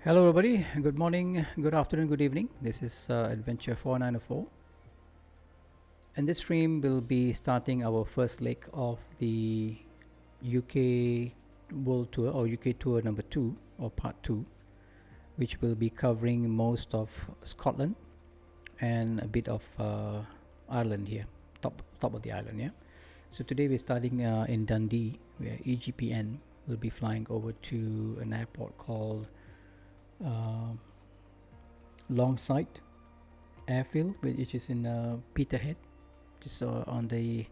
Hello everybody, good morning, good afternoon, good evening. This is Adventure 4904. And this stream will be starting our first leg of the UK World Tour or UK Tour number 2 or part 2, which will be covering most of Scotland and a bit of Ireland here, top of the island, yeah. So today we're starting in Dundee, where EGPN will be flying over to an airport called Longside Airfield, which is in Peterhead, just on the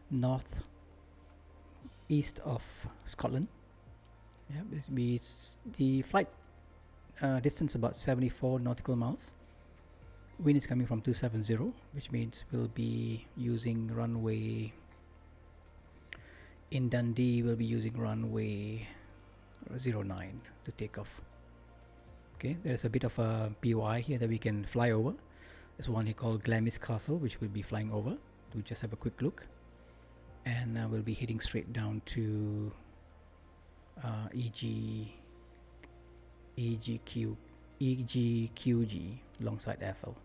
north east of Scotland. Yeah, the flight distance about 74 nautical miles. Wind is coming from 270, which means we'll be using runway in Dundee. We'll be using runway 09 to take off. Okay, there's a bit of a POI here that we can fly over. There's one here called Glamis Castle, which we'll be flying over to just have a quick look. And we'll be heading straight down to EGQG, Longside Airfield.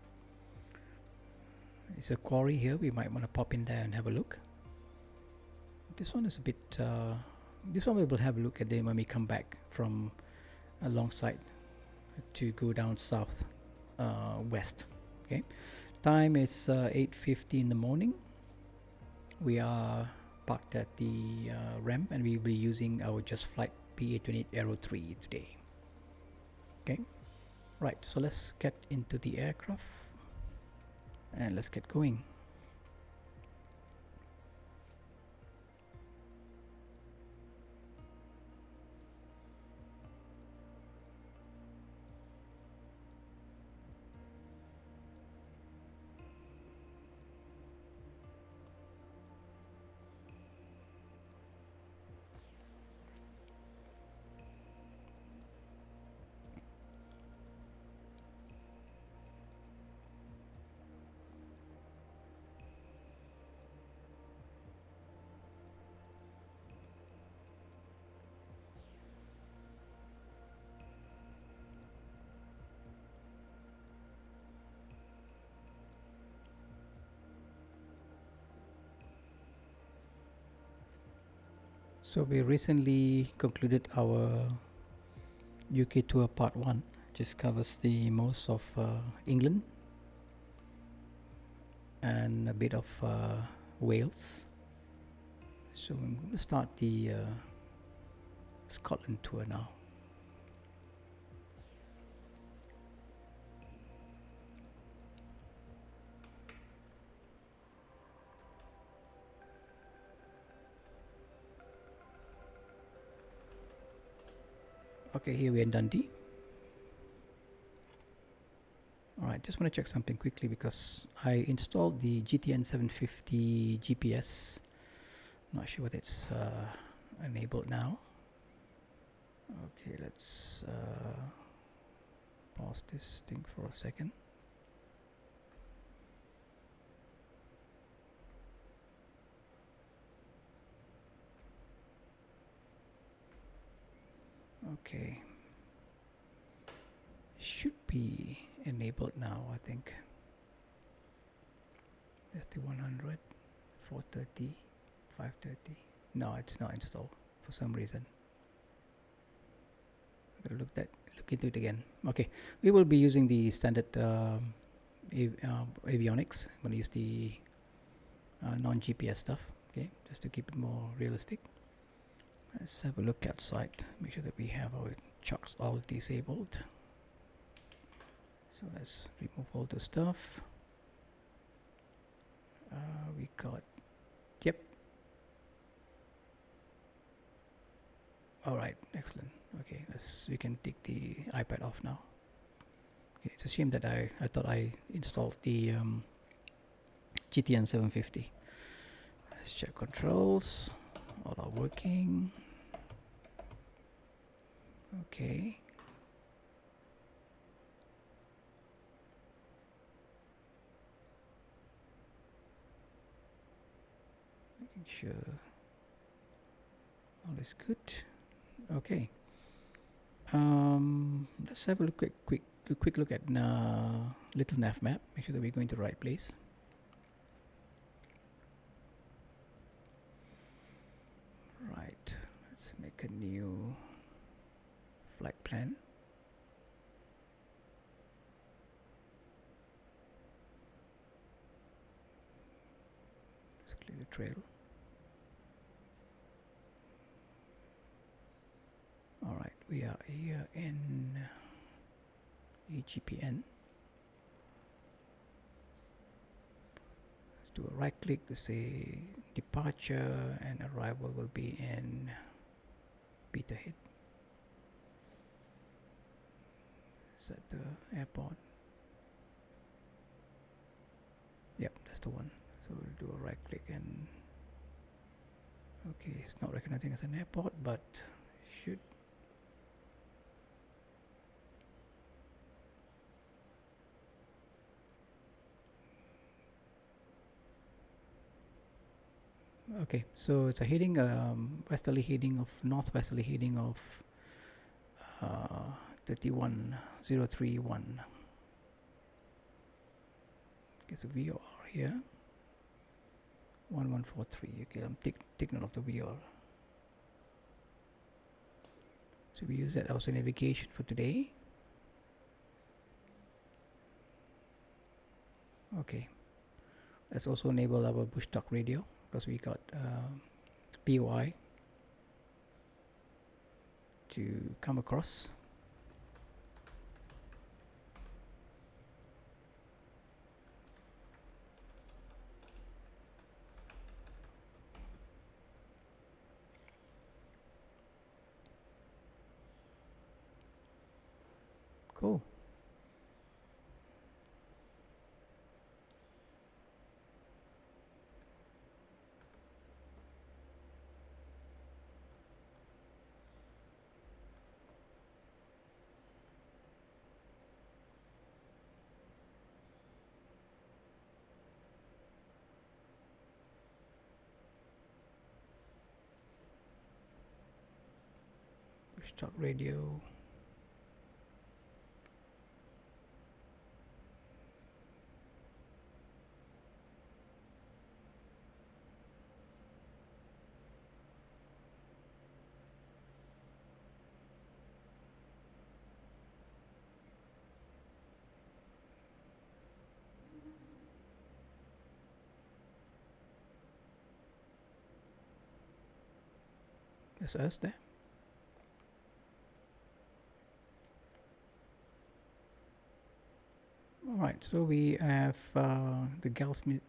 It's a quarry here. We might want to pop in there and have a look. This one is a bit... this one we will have a look at them when we come back from Longside to go down south west. Okay, time is 8:50 in the morning. We are parked at the ramp and we'll be using our Just Flight PA28 Aero 3 today. Okay, right, so let's get into the aircraft and let's get going. So we recently concluded our UK tour part 1, just covers the most of England and a bit of Wales. So I'm going to start the Scotland tour now. Okay, here we're in Dundee. Alright, just want to check something quickly because I installed the GTN 750 GPS. Not sure whether it's enabled now. Okay, let's pause this thing for a second. Okay, should be enabled now, I think. That's the 100, 430, 530. No, it's not installed for some reason. I'm gonna look into it again. Okay, we will be using the standard avionics. I'm gonna use the non-GPS stuff. Okay, just to keep it more realistic. Let's have a look outside, make sure that we have our chocks all disabled. So let's remove all the stuff. We got, yep. Alright, excellent. Okay, we can take the iPad off now. Okay, it's a shame that I thought I installed the GTN 750. Let's check controls. All are working. Okay. Making sure all is good. Okay. Let's have a look at quick look at little nav map. Make sure that we're going to the right place. Right, let's make a new flight plan. Let's clear the trail. Alright, we are here in EGPN. Let's do a right click to say departure, and arrival will be in Peterhead. Is that the airport? Yep, that's the one. So we'll do a right click and okay, it's not recognizing as an airport, but should. Okay, so it's a heading, westerly heading of northwesterly heading of 31031. Okay, so VR here 1143. Okay, I'm take note of the VR. So we use that as a navigation for today. Okay, let's also enable our BushTalk radio, because we got POI to come across. Cool. BushTalk radio. That's us there. Alright, so we have the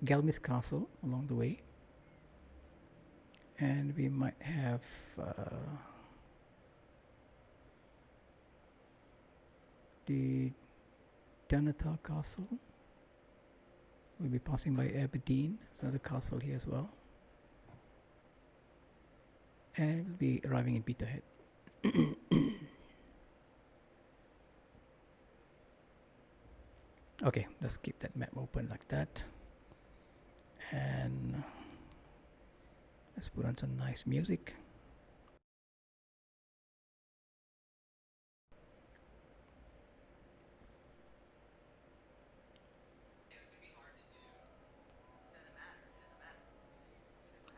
Glamis Castle along the way, and we might have the Dunnottar Castle. We'll be passing by Aberdeen, there's another castle here as well, and we'll be arriving in Peterhead. Okay, let's keep that map open like that, and let's put on some nice music.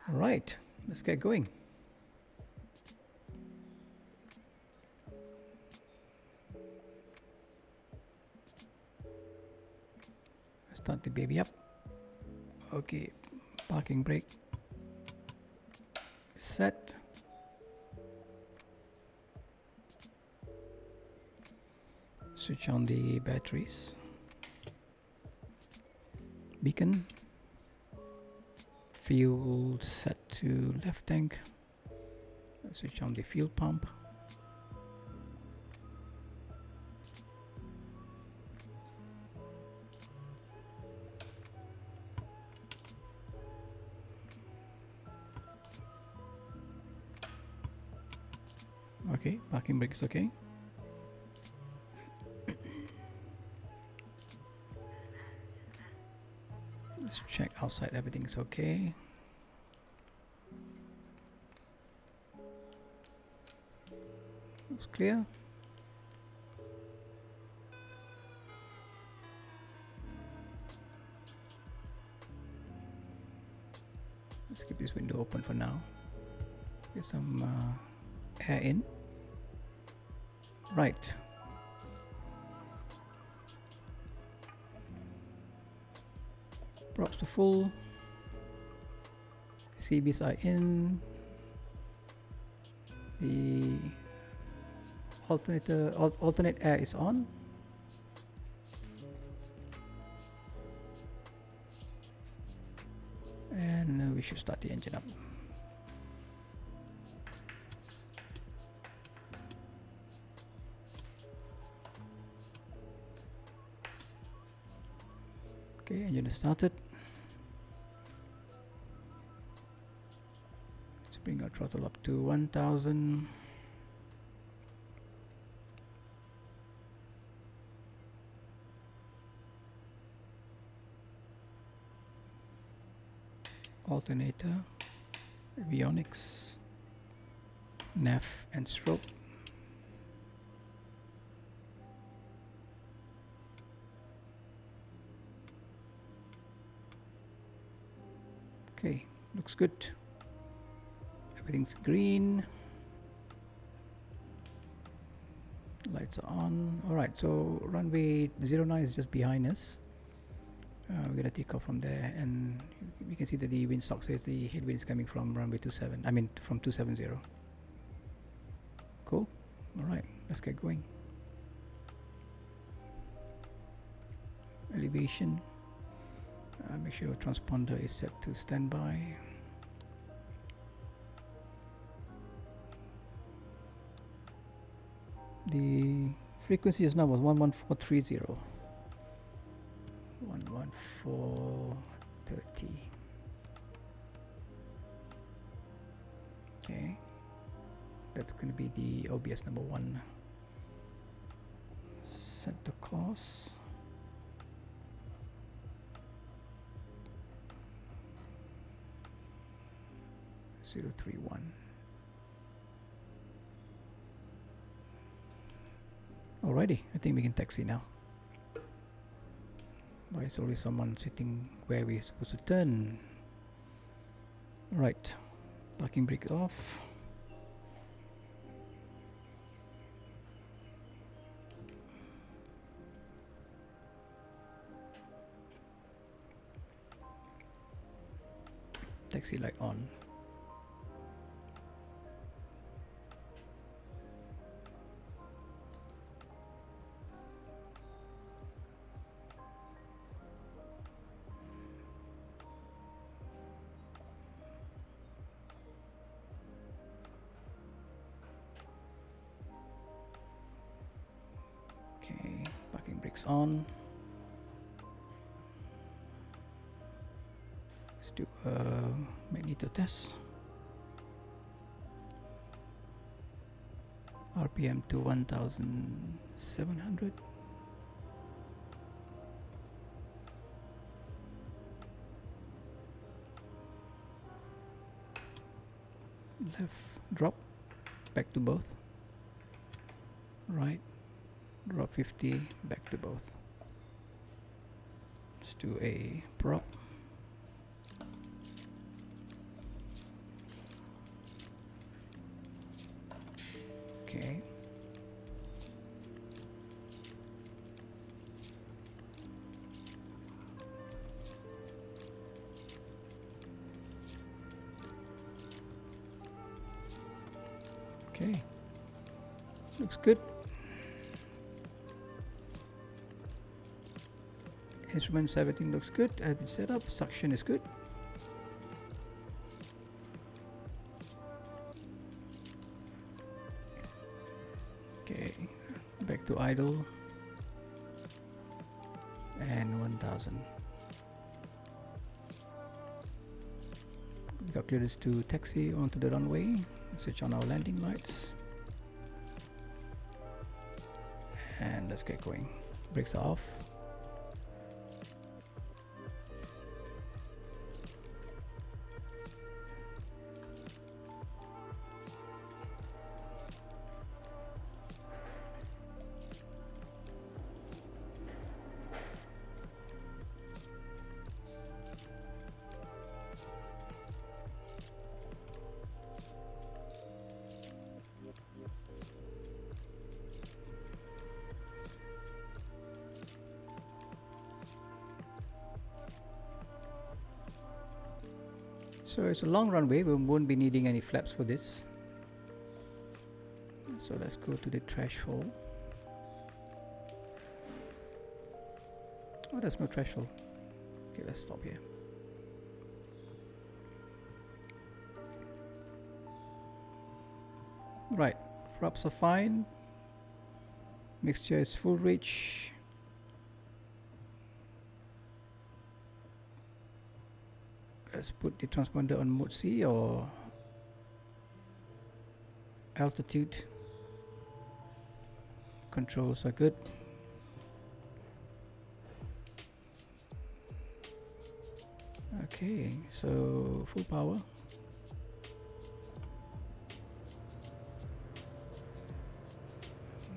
All right, let's get going. Start the baby up. Okay, parking brake set. Switch on the batteries. Beacon. Fuel set to left tank. Switch on the fuel pump. Okay, parking brake is okay. Let's check outside, everything is okay. Looks clear. this window open for now. Get some air in. Right. Props to full. CBs are in. The alternate air is on. And we should start the engine up. Okay, engine is started. Let's bring our throttle up to 1000. Alternator, avionics, nav and strobe. Okay, looks good. Everything's green. Lights are on. Alright, so runway 09 is just behind us. We're gonna take off from there, and we can see that the windsock says the headwind is coming from runway 27. I mean from 270. Cool. Alright, let's get going. Elevation. Make sure transponder is set to standby. The frequency is now 11430. 11430. Okay, that's going to be the OBS number 1. Set the course. Zero 31. Alrighty, I think we can taxi now. Why is always someone sitting where we're supposed to turn? Right, parking brake off. Taxi light on. Okay, parking brakes on. Let's do a magneto test. RPM to 1700. Left drop, back to both. Right. Drop 50, back to both. Let's do a prop. Okay. Okay. Looks good. Instruments, everything looks good. Has been set up. Suction is good. Okay, back to idle. And 1000. We got clearance to taxi onto the runway. Switch on our landing lights. And let's get going. Brakes are off. So it's a long runway, we won't be needing any flaps for this. So let's go to the threshold. Oh, there's no threshold. Okay, let's stop here. Right, props are fine. Mixture is full reach. Let's put the transponder on mode C or altitude. Controls are good. Okay, so full power.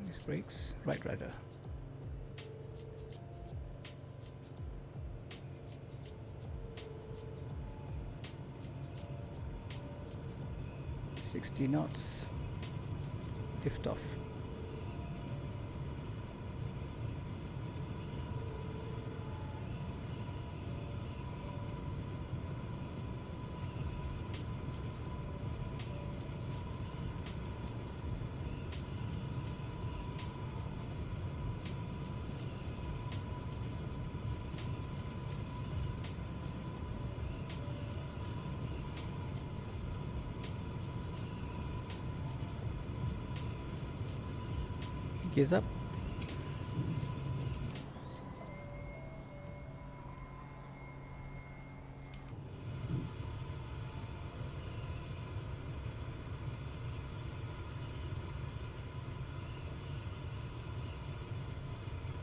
These brakes, right rudder. $60 knots. Lift off. Gears up.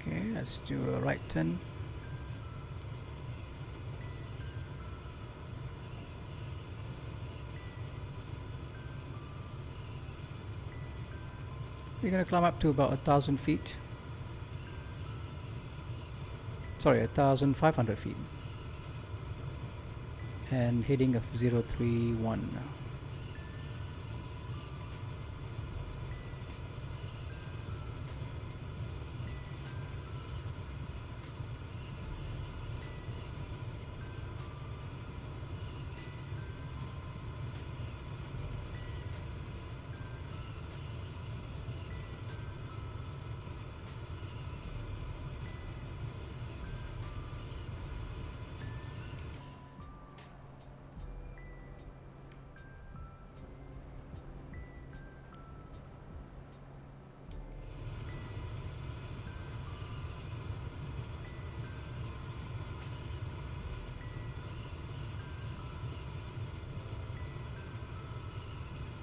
Okay, let's do a right turn. We're going to climb up to about 1,000 feet. Sorry, 1,500 feet. And heading of 031.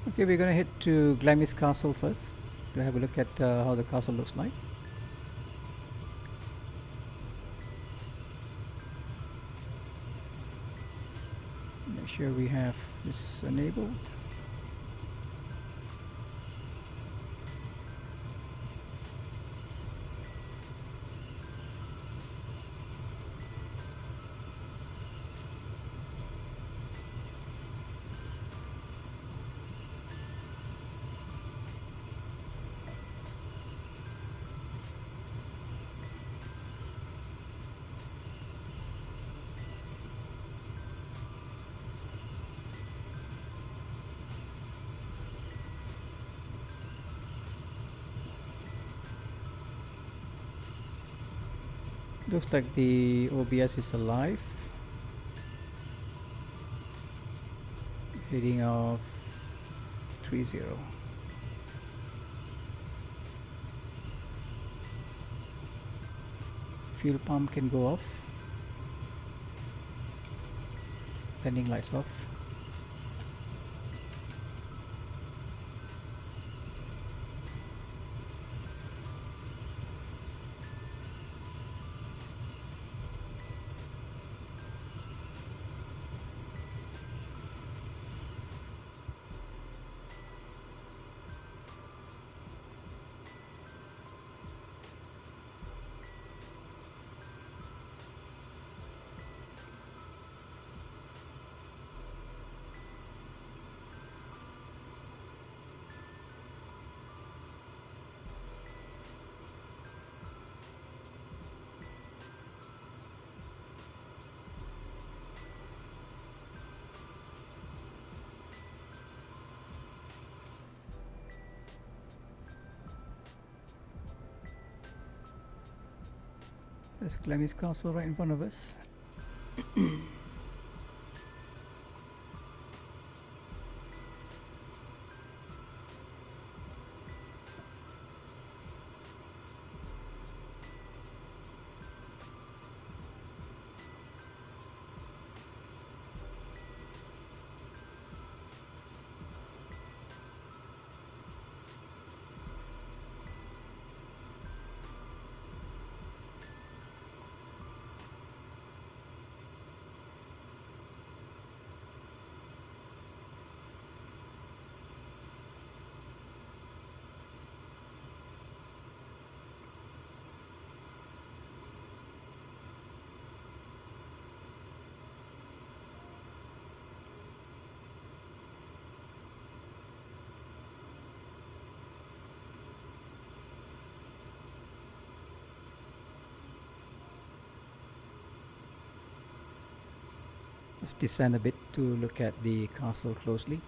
Okay, we're going to head to Glamis Castle first to have a look at how the castle looks like. Make sure we have this enabled. Looks like the OBS is alive. Heading off 30. Fuel pump can go off. Landing lights off. There's Glamis Castle right in front of us. Let's descend a bit to look at the castle closely.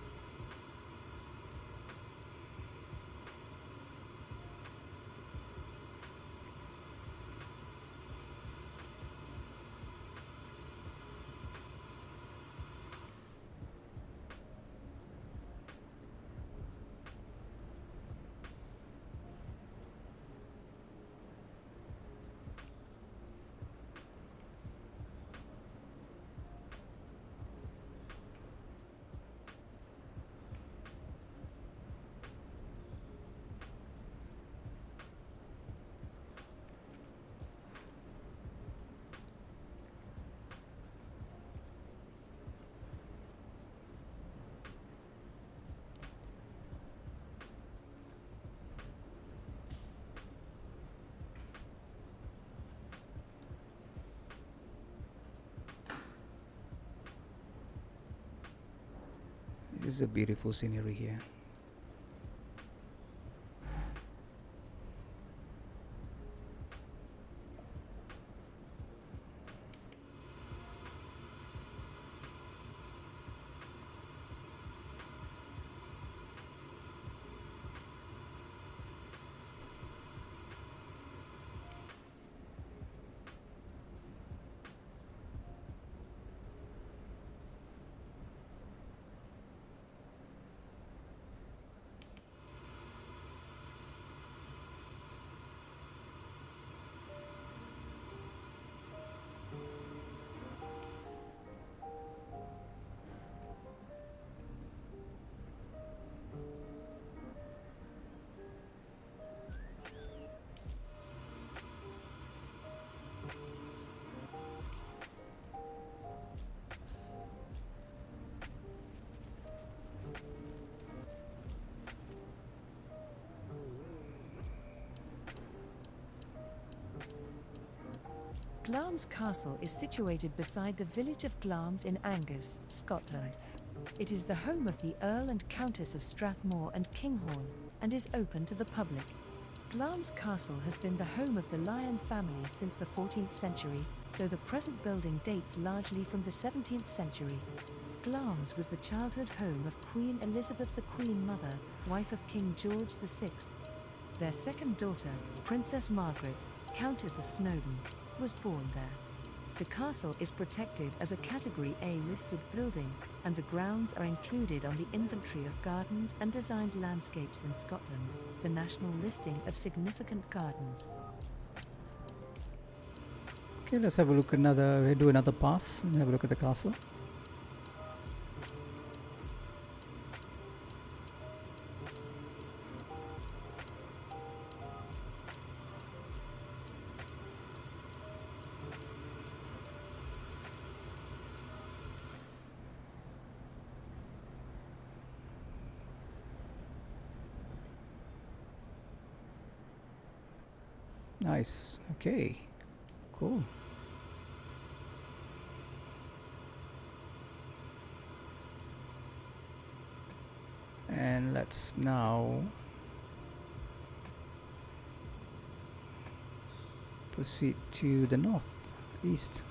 This is a beautiful scenery here. Glamis Castle is situated beside the village of Glamis in Angus, Scotland. It is the home of the Earl and Countess of Strathmore and Kinghorn, and is open to the public. Glamis Castle has been the home of the Lyon family since the 14th century, though the present building dates largely from the 17th century. Glamis was the childhood home of Queen Elizabeth the Queen Mother, wife of King George VI. Their second daughter, Princess Margaret, Countess of Snowdon, was born there. The castle is protected as a Category A listed building, and the grounds are included on the Inventory of Gardens and Designed Landscapes in Scotland, the national listing of significant gardens. Okay, let's have a look do another pass and have a look at the castle. Nice. Okay. Cool. And let's now proceed to the north, east.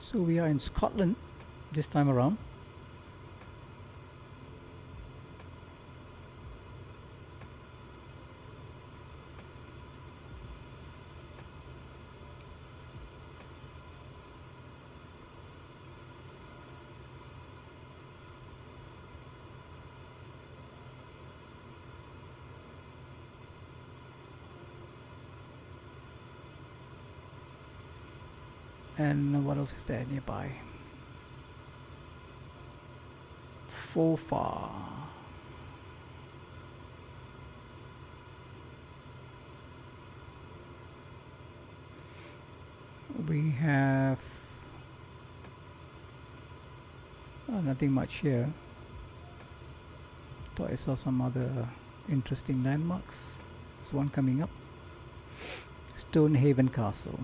So we are in Scotland this time around. And what else is there nearby? Far. We have nothing much here. Thought I saw some other interesting landmarks. There's one coming up. Stonehaven Castle.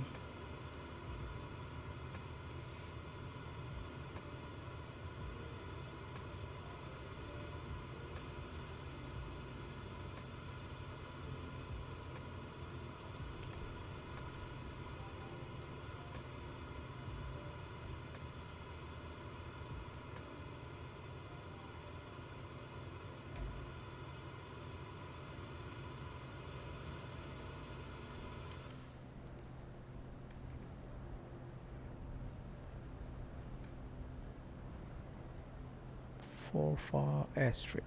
Far airstrip.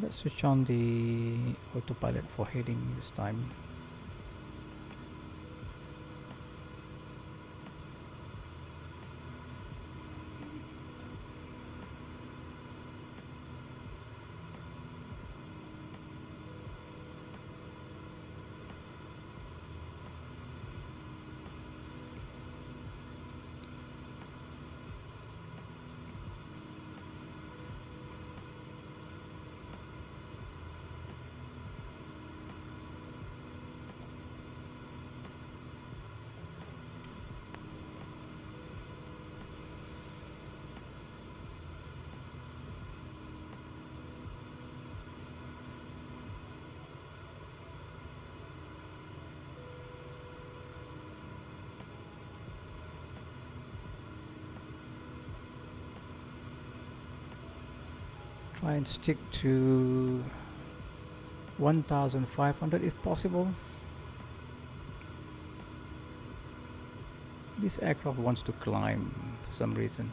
Let's switch on the autopilot for heading this time. Try and stick to 1500 if possible. This aircraft wants to climb for some reason.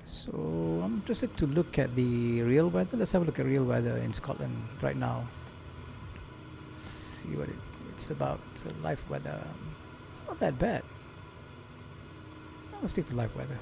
So I'm interested to look at the real weather. Let's have a look at real weather in Scotland right now. See what it's about. Live weather. It's not that bad. I'll stick to live weather.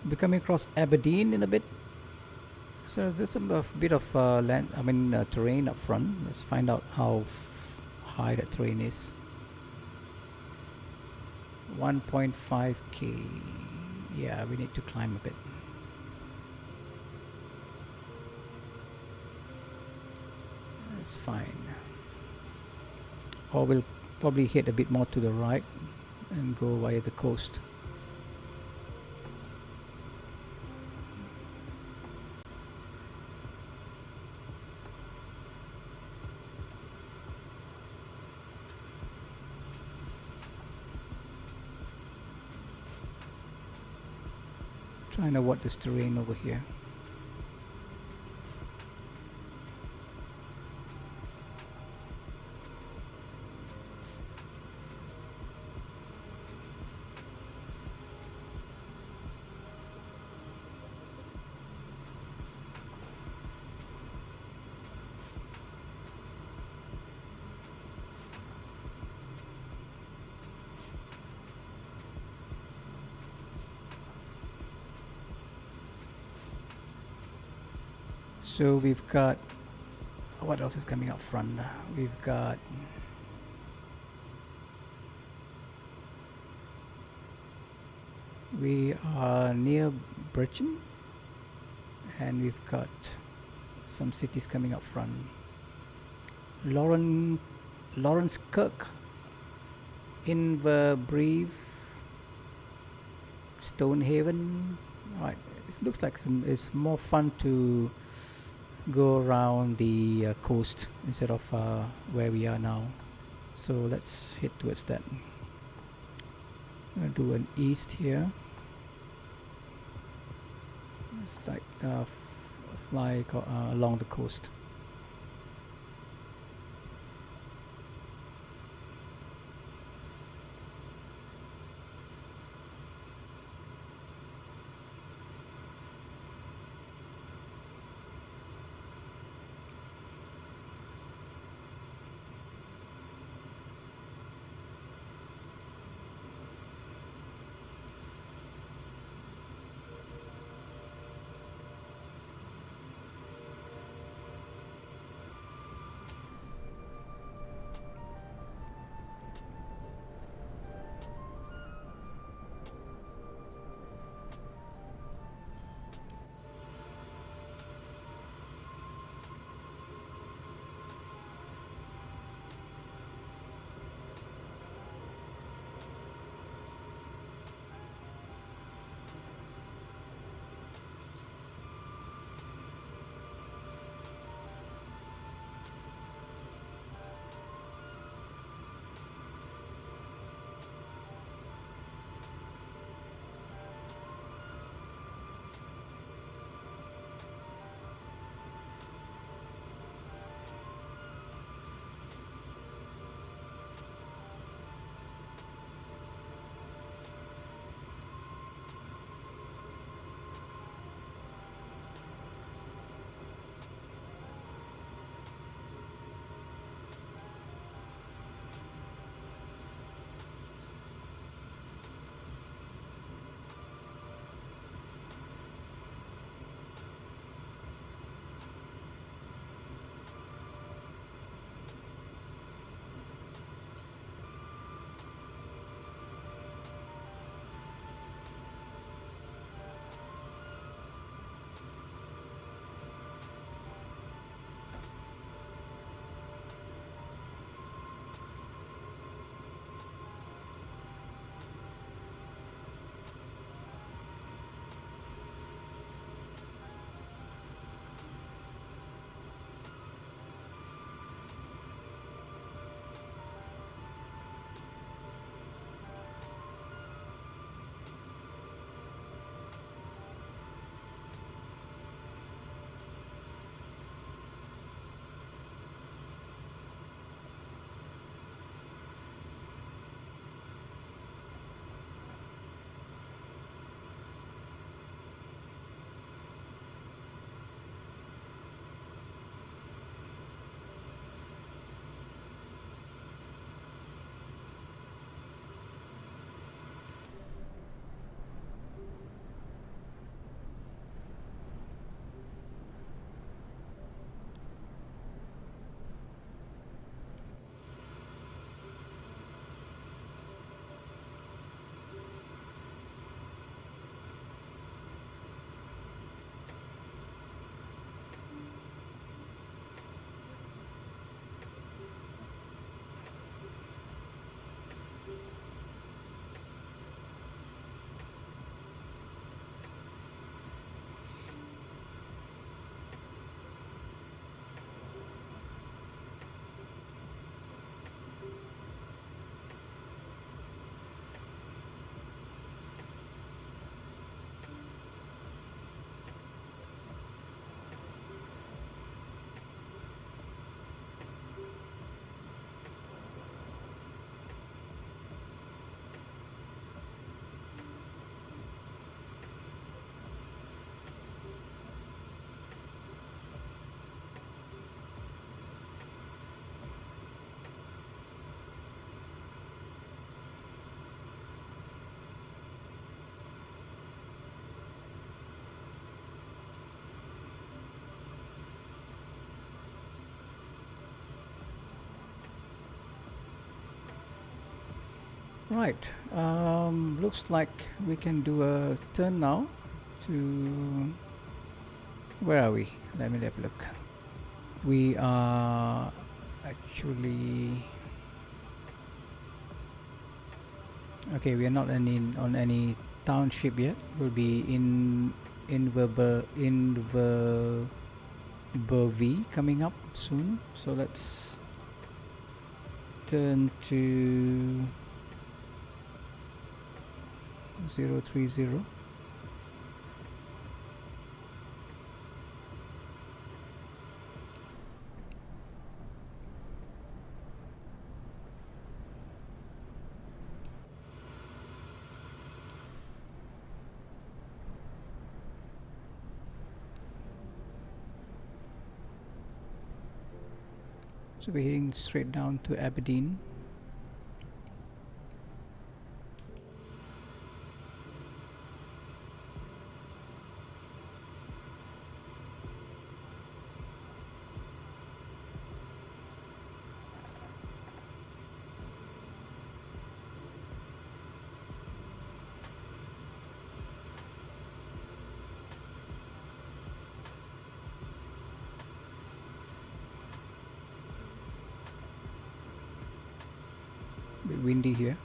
Be coming across Aberdeen in a bit. So there's a bit of terrain up front. Let's find out how high that terrain is. 1.5k. Yeah, we need to climb a bit. That's fine. Or we'll probably hit a bit more to the right and go via the coast. Trying to what this terrain over here. So we've got, what else is coming up front? We've got we are near Birchen, and we've got some cities coming up front. Lawrence Kirk, Inverbreve, Stonehaven. Right, it looks like it's more fun to go around the coast instead of where we are now. So let's head towards that. I'm gonna do an east here. It's like fly along the coast. Right, looks like we can do a turn now to, where are we? Let me have a look. We are actually, okay, we are not on any township yet. We'll be in Inverbervie coming up soon. So let's turn to 030. So we're heading straight down to Aberdeen. A bit windy here.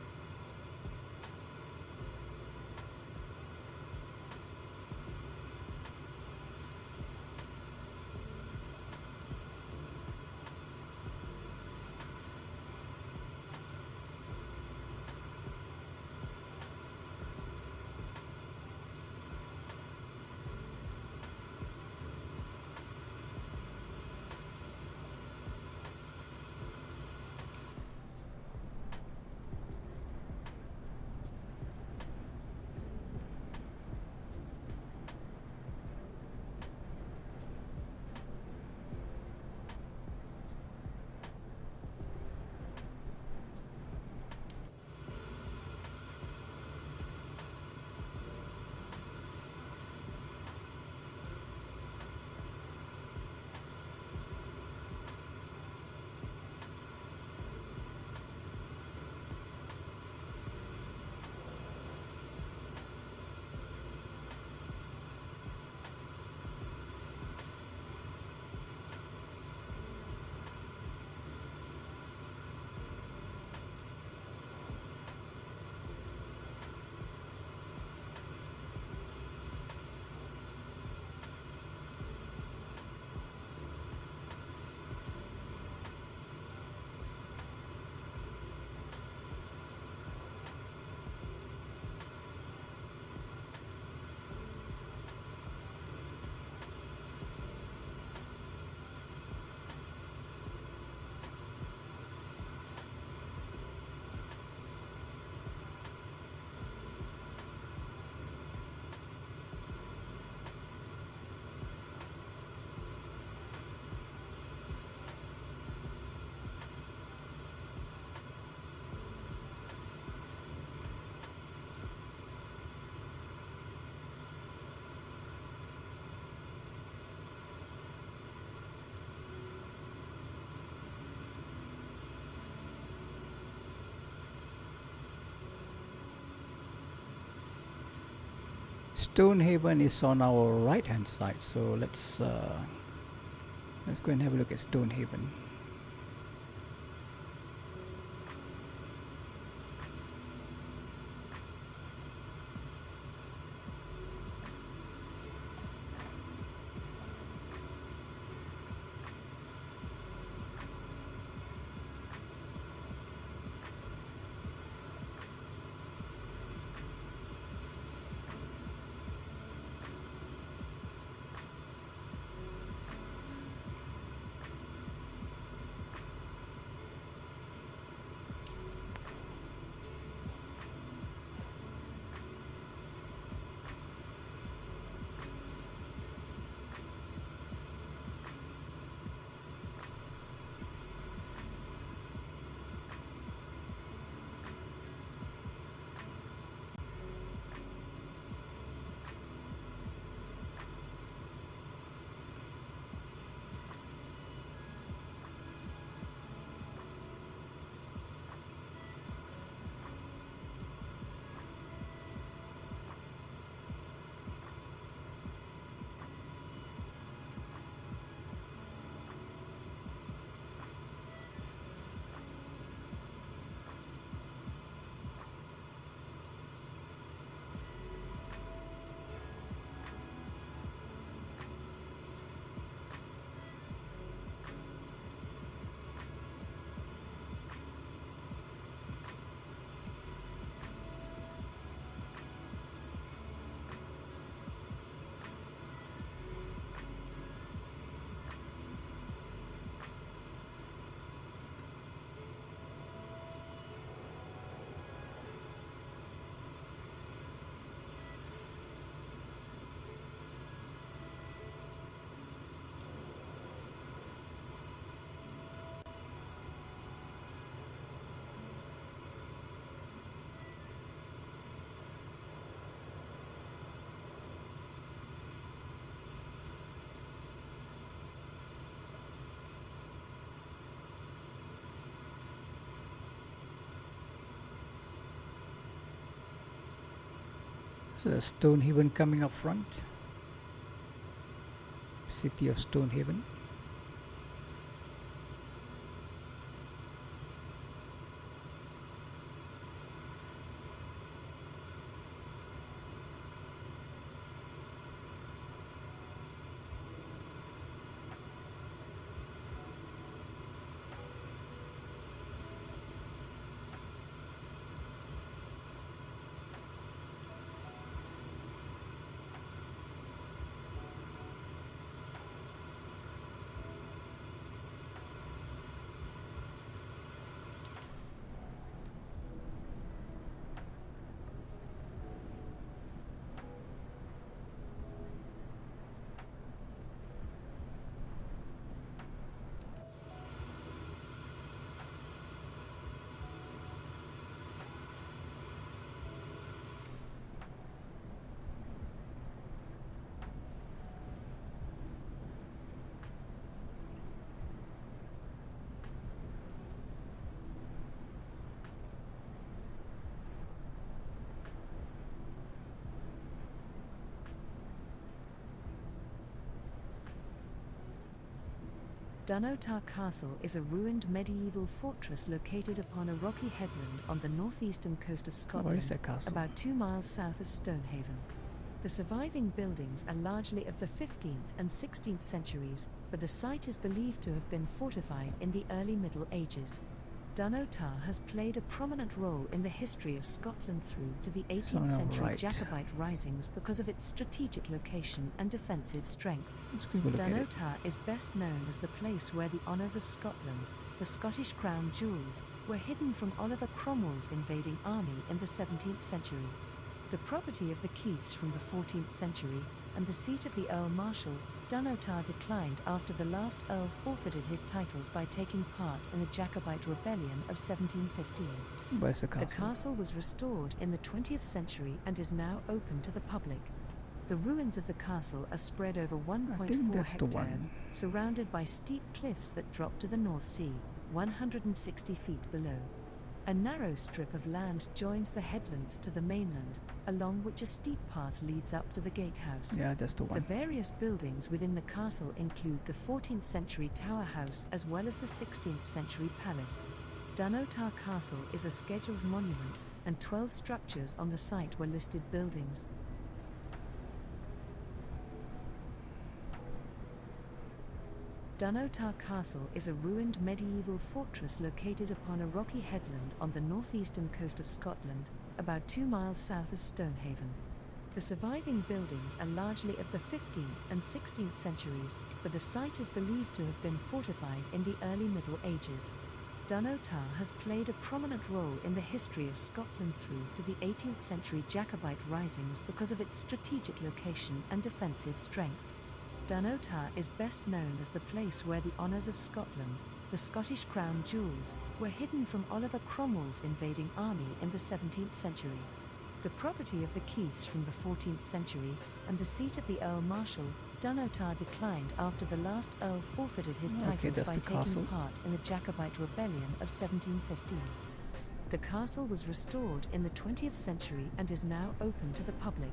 Stonehaven is on our right hand side, so let's go and have a look at Stonehaven. So Stonehaven coming up front. City of Stonehaven. Dunnottar Castle is a ruined medieval fortress located upon a rocky headland on the northeastern coast of Where Scotland, is that castle? about 2 miles south of Stonehaven. The surviving buildings are largely of the 15th and 16th centuries, but the site is believed to have been fortified in the early Middle Ages. Dunnottar has played a prominent role in the history of Scotland through to the 18th century Jacobite risings because of its strategic location and defensive strength. Let's quick look at it. Dunnottar is best known as the place where the honours of Scotland, the Scottish crown jewels, were hidden from Oliver Cromwell's invading army in the 17th century. The property of the Keiths from the 14th century, and the seat of the Earl Marshal, Dunnottar declined after the last Earl forfeited his titles by taking part in the Jacobite rebellion of 1715. Where's the The castle? castle was restored in the 20th century and is now open to the public. The ruins of the castle are spread over 1.4 that's the one. hectares, surrounded by steep cliffs that drop to the North Sea, 160 feet below. A narrow strip of land joins the headland to the mainland, along which a steep path leads up to the gatehouse. Yeah, that's the The one. various buildings within the castle include the 14th century tower house as well as the 16th century palace. Dunnottar Castle is a scheduled monument, and 12 structures on the site were listed buildings. Dunnottar Castle is a ruined medieval fortress located upon a rocky headland on the northeastern coast of Scotland, about 2 miles south of Stonehaven. The surviving buildings are largely of the 15th and 16th centuries, but the site is believed to have been fortified in the early Middle Ages. Dunnottar has played a prominent role in the history of Scotland through to the 18th century Jacobite risings because of its strategic location and defensive strength. Dunnottar is best known as the place where the honours of Scotland, the Scottish crown jewels, were hidden from Oliver Cromwell's invading army in the 17th century. The property of the Keiths from the 14th century, and the seat of the Earl Marshal, Dunnottar declined after the last Earl forfeited his Okay, titles that's by the taking castle. part in the Jacobite rebellion of 1715. The castle was restored in the 20th century and is now open to the public.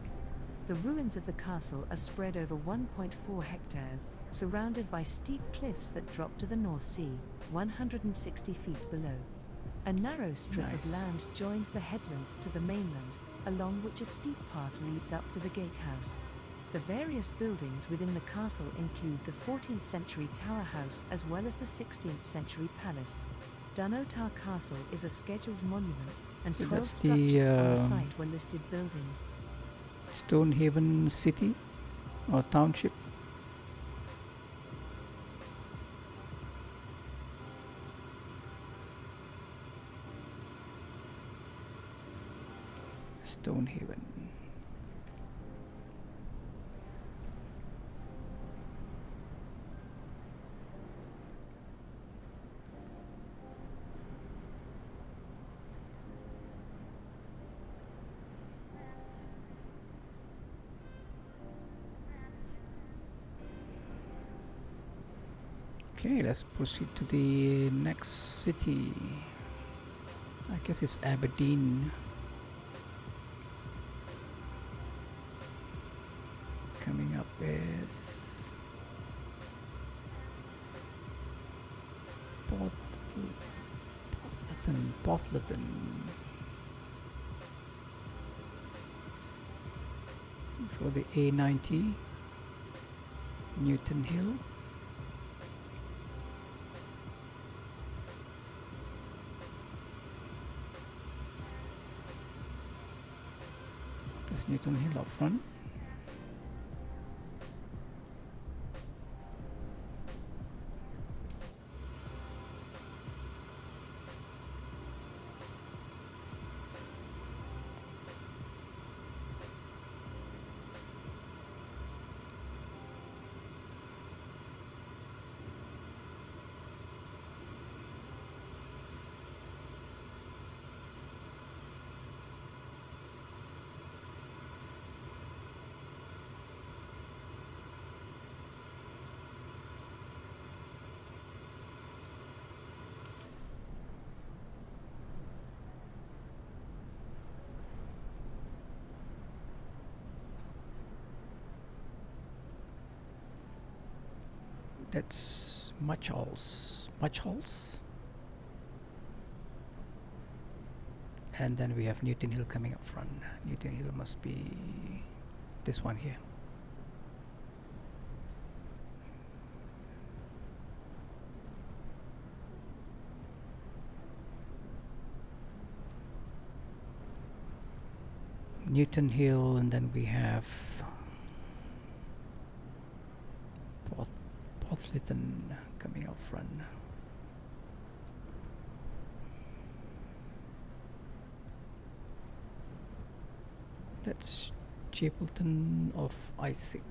The ruins of the castle are spread over 1.4 hectares, surrounded by steep cliffs that drop to the North Sea, 160 feet below. A narrow strip Nice. of land joins the headland to the mainland, along which a steep path leads up to the gatehouse. The various buildings within the castle include the 14th century tower house as well as the 16th century palace. Dunnottar Castle is a scheduled monument, and So 12 that's the, structures on the site were listed buildings. Stonehaven City or Township. Stonehaven. Okay, let's proceed to the next city. I guess it's Aberdeen. Porthlithan. For the A90, Newtonhill. There's Newtonhill up front. That's Muchalls. And then we have Newtonhill coming up front. Newtonhill must be this one here. Newtonhill, and then we have Porthlithan coming out front. That's Chapelton of Isaac.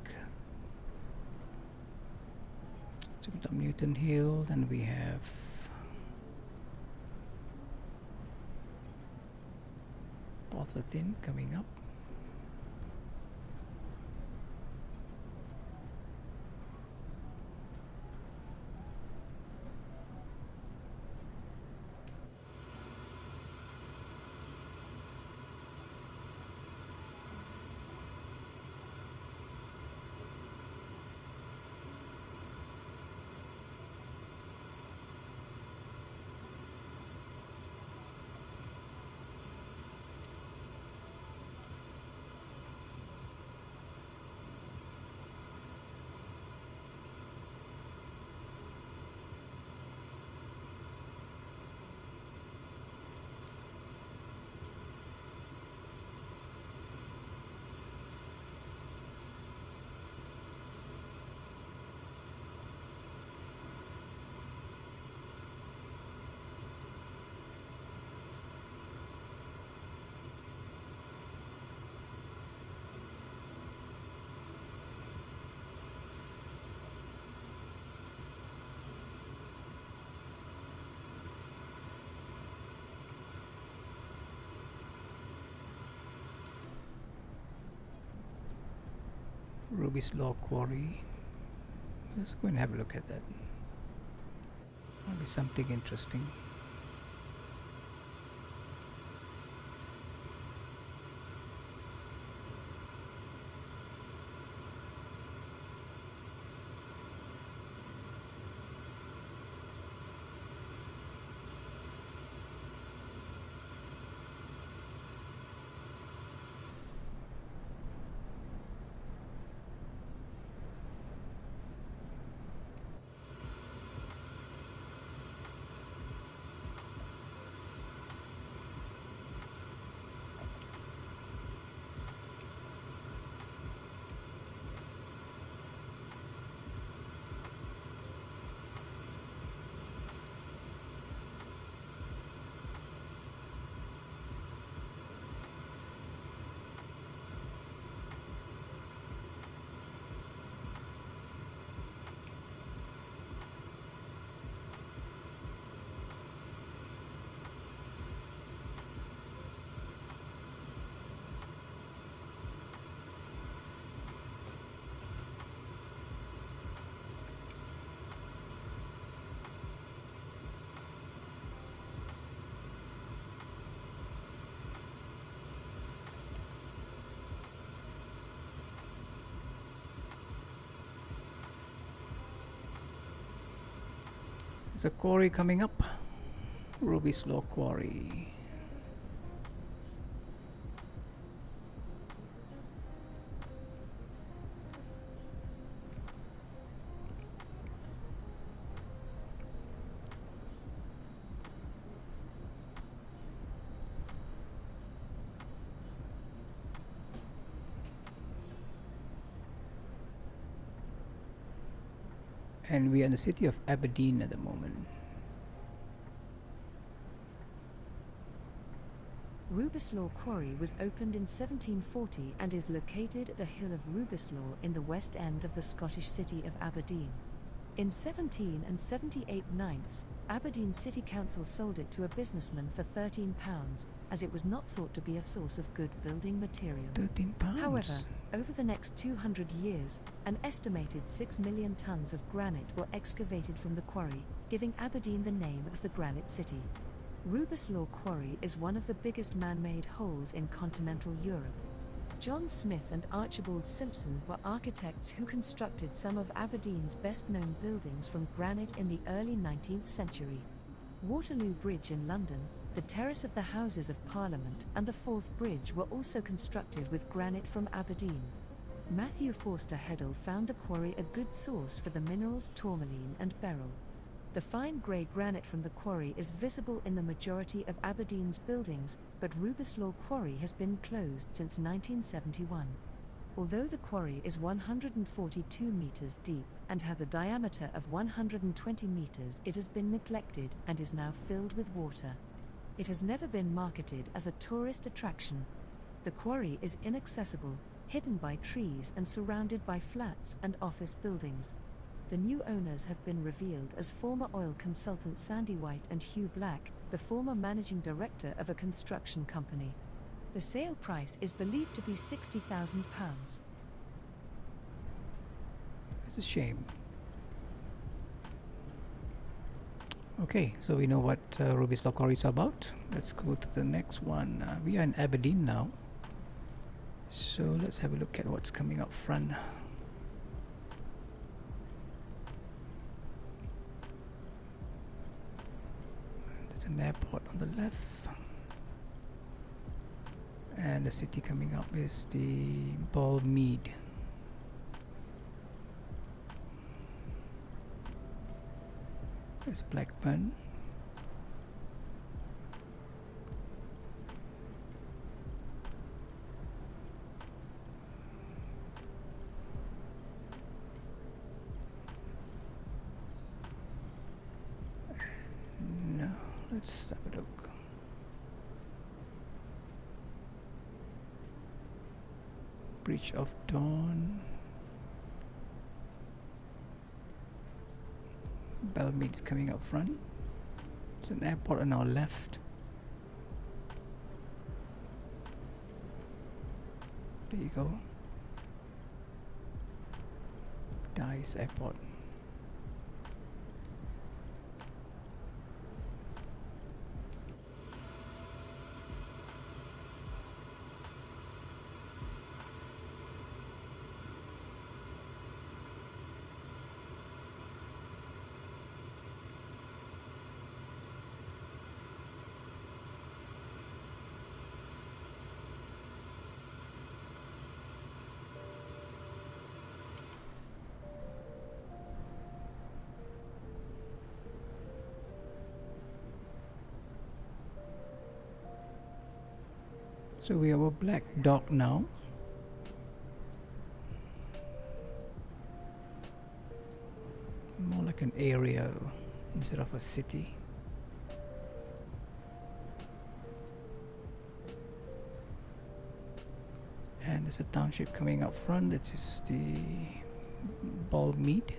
So we have Newtonhill, then we have Porthlithan coming up. Rubislaw Quarry. Let's go and have a look at that. Might be something interesting. There's a quarry coming up. Rubislaw Quarry. And we are in the city of Aberdeen at the moment. Rubislaw Quarry was opened in 1740 and is located at the hill of Rubislaw in the west end of the Scottish city of Aberdeen. In 1778 Aberdeen City Council sold it to a businessman for £13, as it was not thought to be a source of good building material. £13. However, over the next 200 years, an estimated 6 million tons of granite were excavated from the quarry, giving Aberdeen the name of the Granite City. Rubislaw Quarry is one of the biggest man-made holes in continental Europe. John Smith and Archibald Simpson were architects who constructed some of Aberdeen's best-known buildings from granite in the early 19th century. Waterloo Bridge in London, the Terrace of the Houses of Parliament and the Forth Bridge were also constructed with granite from Aberdeen. Matthew Forster Heddle found the quarry a good source for the minerals tourmaline and beryl. The fine grey granite from the quarry is visible in the majority of Aberdeen's buildings, but Rubislaw Quarry has been closed since 1971. Although the quarry is 142 metres deep and has a diameter of 120 metres, it has been neglected and is now filled with water. It has never been marketed as a tourist attraction. The quarry is inaccessible, hidden by trees and surrounded by flats and office buildings. The new owners have been revealed as former oil consultant Sandy White and Hugh Black, the former managing director of a construction company. The sale price is believed to be £60,000. It's a shame. Okay, so we know what Rubislaw Quarry is about. Let's go to the next one. We are in Aberdeen now. So let's have a look at what's coming up front. There's an airport on the left. And the city coming up is the Ballmead. There's Blackburn. No, let's have a look. Bridge of Dawn. Bellmead's coming up front. It's an airport on our left. There you go. Dice Airport. So we have a black dog now. More like an area instead of a city. And there's a township coming up front. That is the Ballmead.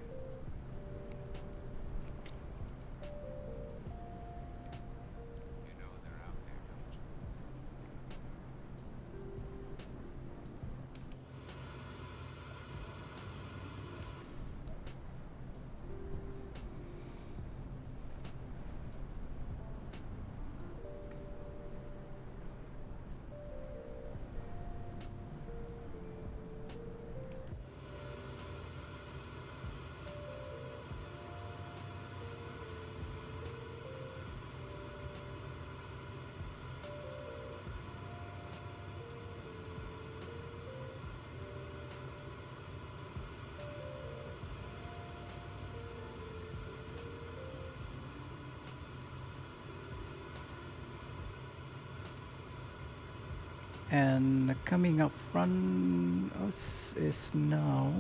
And coming up front us is now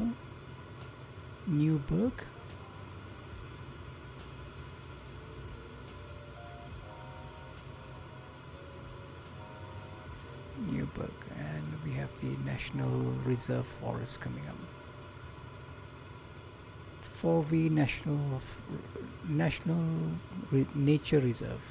Newburgh. Newburgh, and we have the National Reserve Forest coming up. 4V National Nature Reserve.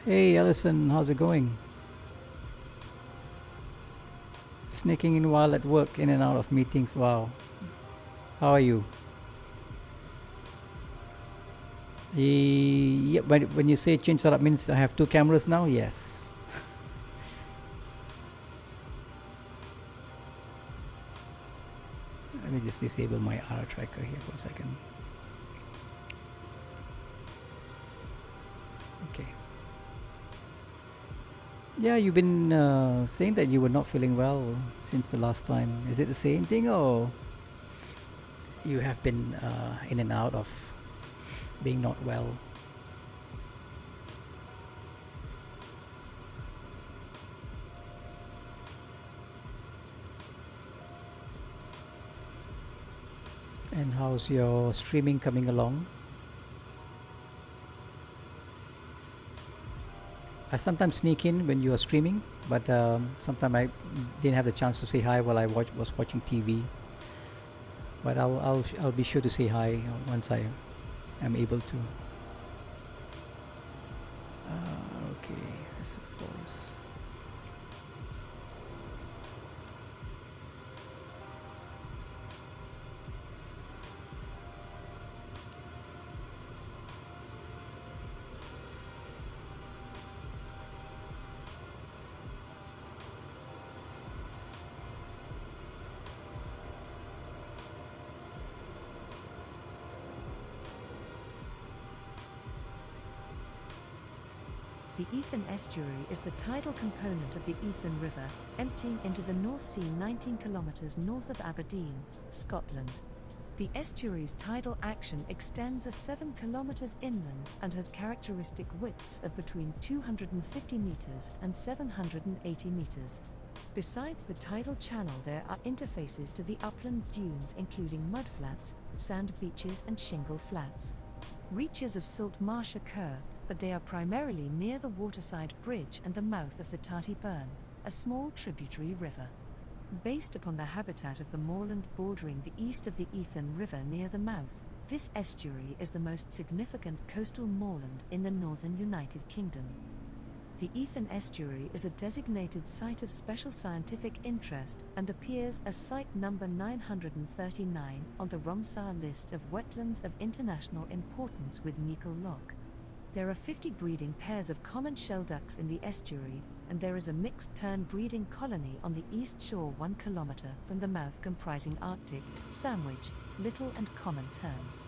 Hey Alison, how's it going? Sneaking in while at work, in and out of meetings. Wow. How are you? Yeah, when you say change setup means I have 2 cameras now? Yes. Let me just disable my R tracker here for a second. Okay. Yeah, you've been saying that you were not feeling well since the last time. Is it the same thing, or you have been in and out of being not well? And how's your streaming coming along? I sometimes sneak in when you are streaming, but sometimes I didn't have the chance to say hi while I was watching TV. But I'll be sure to say hi once I am able to. Okay, that's a force. The Ythan Estuary is the tidal component of the Ythan River, emptying into the North Sea 19 kilometres north of Aberdeen, Scotland. The estuary's tidal action extends 7 kilometres inland and has characteristic widths of between 250 metres and 780 metres. Besides the tidal channel, there are interfaces to the upland dunes, including mudflats, sand beaches and shingle flats. Reaches of salt marsh occur, but they are primarily near the waterside bridge and the mouth of the Tarty Burn, a small tributary river. Based upon the habitat of the moorland bordering the east of the Ythan River near the mouth, this estuary is the most significant coastal moorland in the northern United Kingdom. The Ythan Estuary is a designated Site of Special Scientific Interest and appears as Site number 939 on the Ramsar list of wetlands of international importance with Muchalls Loch. There are 50 breeding pairs of common shelducks in the estuary, and there is a mixed tern breeding colony on the east shore 1 kilometre from the mouth, comprising Arctic, sandwich, little and common terns.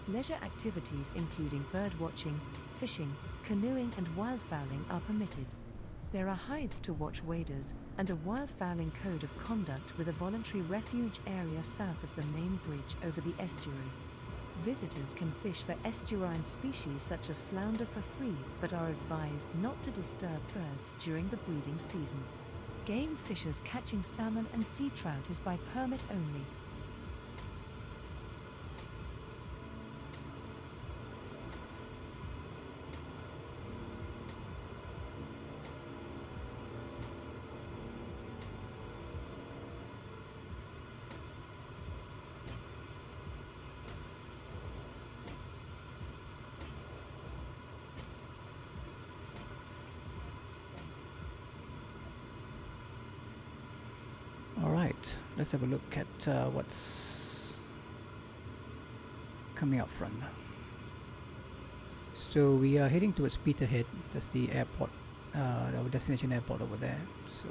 Leisure activities including bird watching, fishing, canoeing and wildfowling are permitted. There are hides to watch waders, and a wildfowling code of conduct with a voluntary refuge area south of the main bridge over the estuary. Visitors can fish for estuarine species such as flounder for free, but are advised not to disturb birds during the breeding season. Game fishers catching salmon and sea trout is by permit only. let's have a look at what's coming up front. So we are heading towards Peterhead. That's the airport, our destination airport over there. So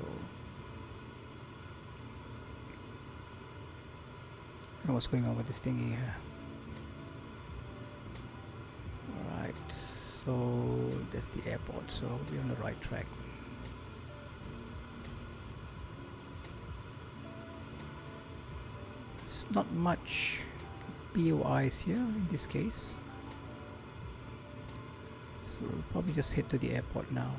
I don't know what's going on with this thingy here. Alright, so that's the airport, so we're on the right track. It's not much POIs here in this case. So we'll probably just head to the airport now.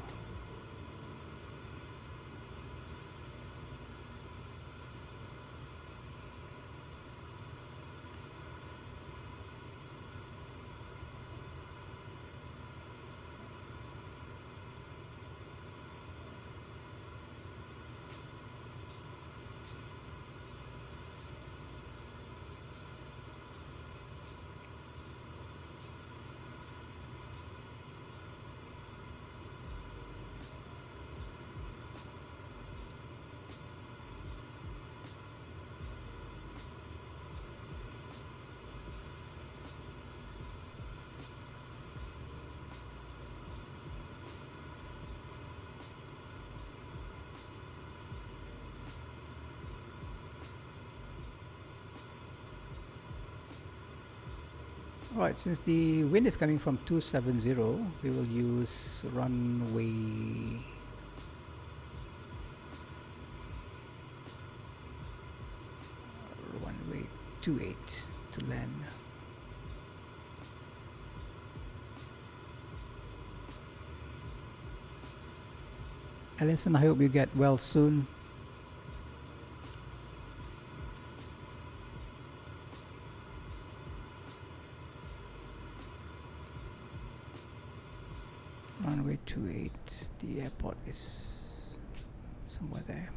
Alright, since the wind is coming from 270, we will use runway 28 to land. Alison, I hope you get well soon. Runway 28, the airport is somewhere there.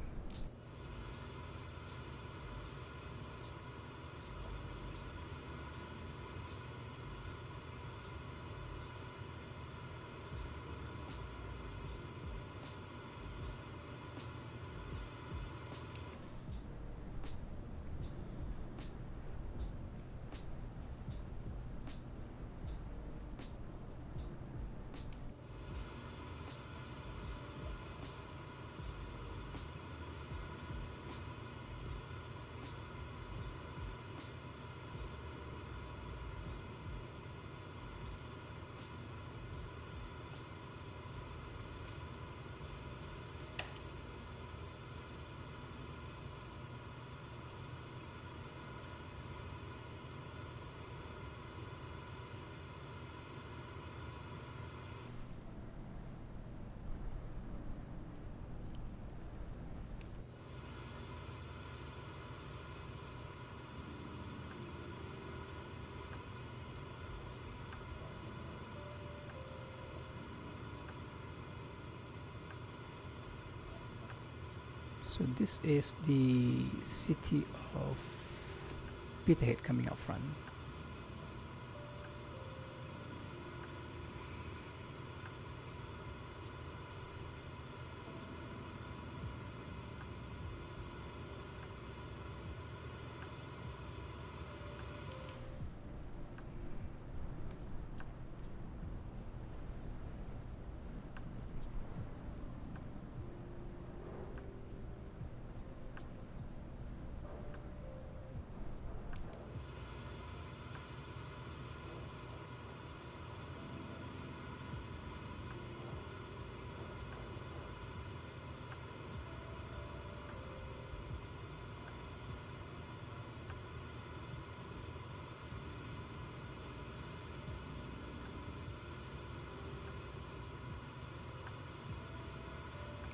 So this is the city of Peterhead coming up front.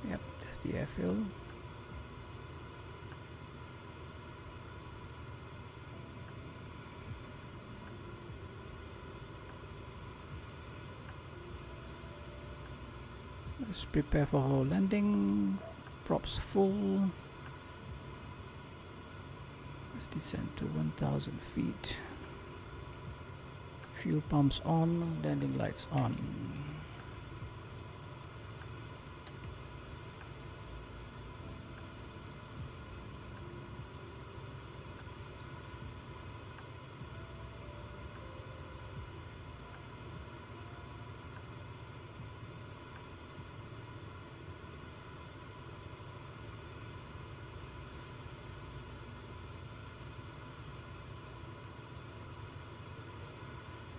Yep, that's the airfield. Let's prepare for our landing. Props full. Let's descend to 1,000 feet. Fuel pumps on, landing lights on.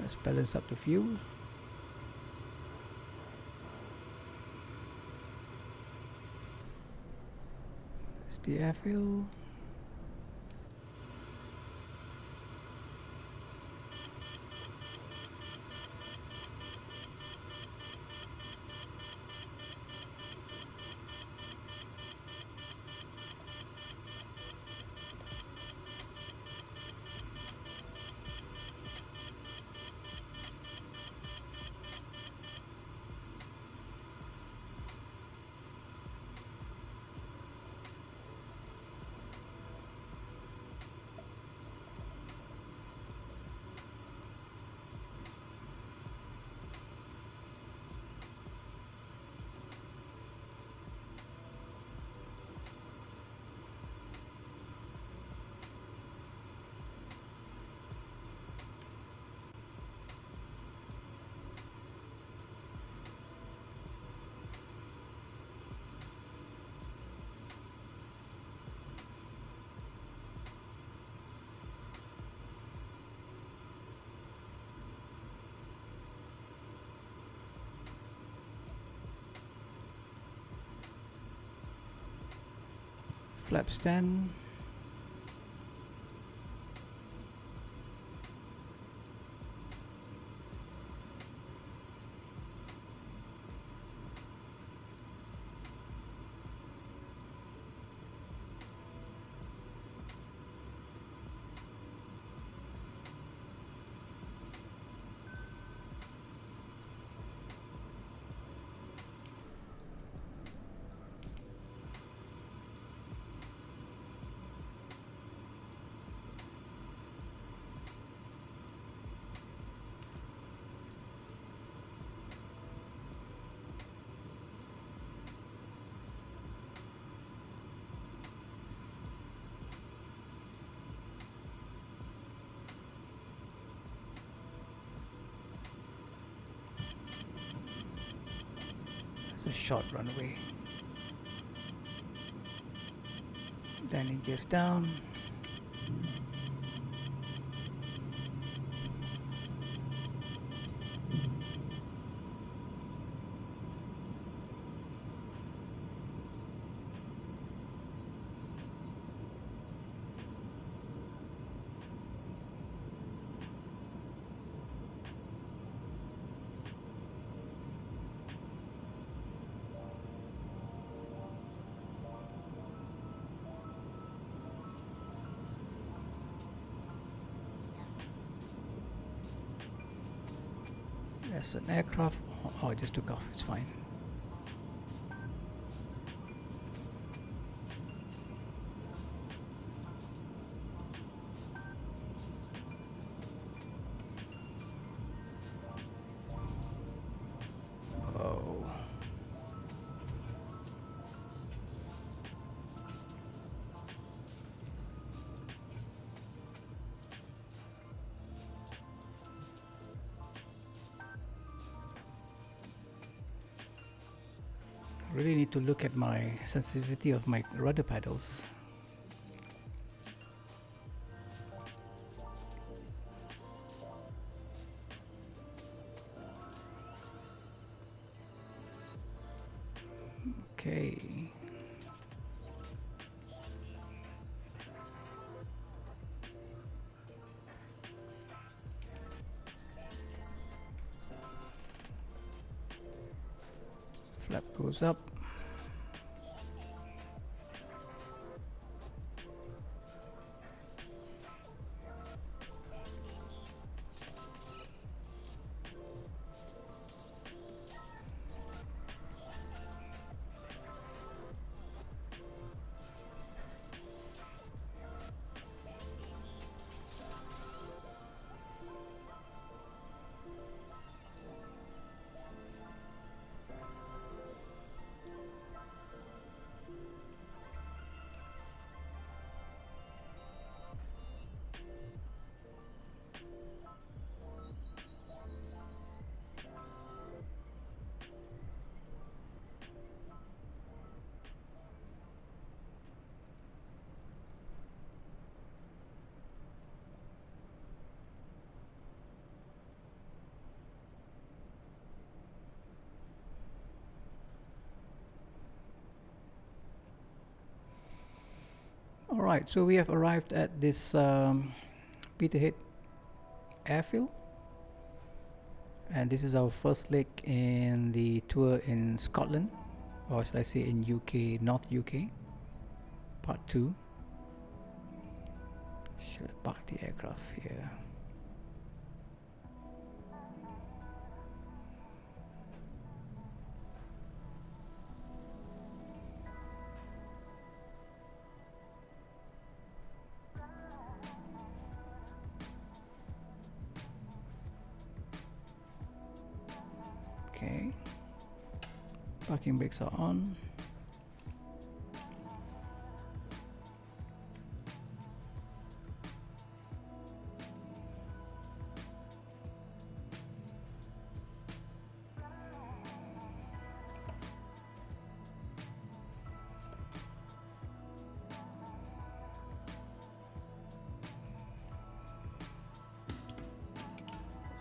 Let's balance up the fuel. It's the airfield. Flap stand. It's a short runway. Landing gears down. That's an aircraft. Oh, it just took off. It's fine. Oh. Really need to look at my sensitivity of my rudder pedals. Okay. Flap goes up. Alright, so we have arrived at this Peterhead Airfield, and this is our first leg in the tour in Scotland, or should I say in UK, North UK, part 2. Should I park the aircraft here? Okay, parking brakes are on.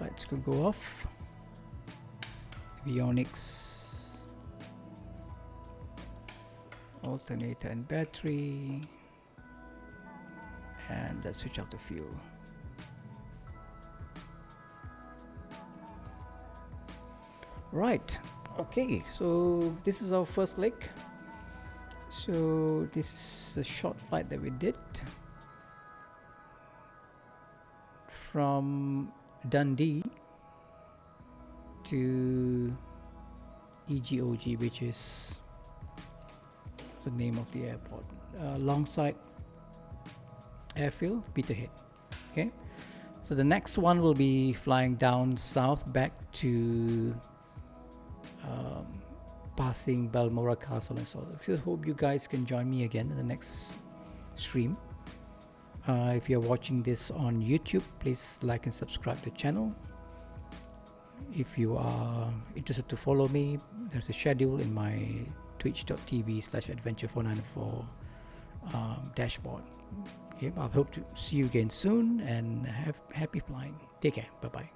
Lights could go off. Avionics, alternator and battery, and let's switch off the fuel. Right, okay, so this is our first leg. So this is a short flight that we did from Dundee to EGQG, which is the name of the airport, Longside Airfield, Peterhead. Okay, so the next one will be flying down south back to passing Balmoral Castle and so on. So hope you guys can join me again in the next stream. If you're watching this on YouTube, please like and subscribe to the channel. If you are interested to follow me, there's a schedule in my twitch.tv/adventure494 dashboard. Okay, I hope to see you again soon, and have happy flying. Take care. Bye bye.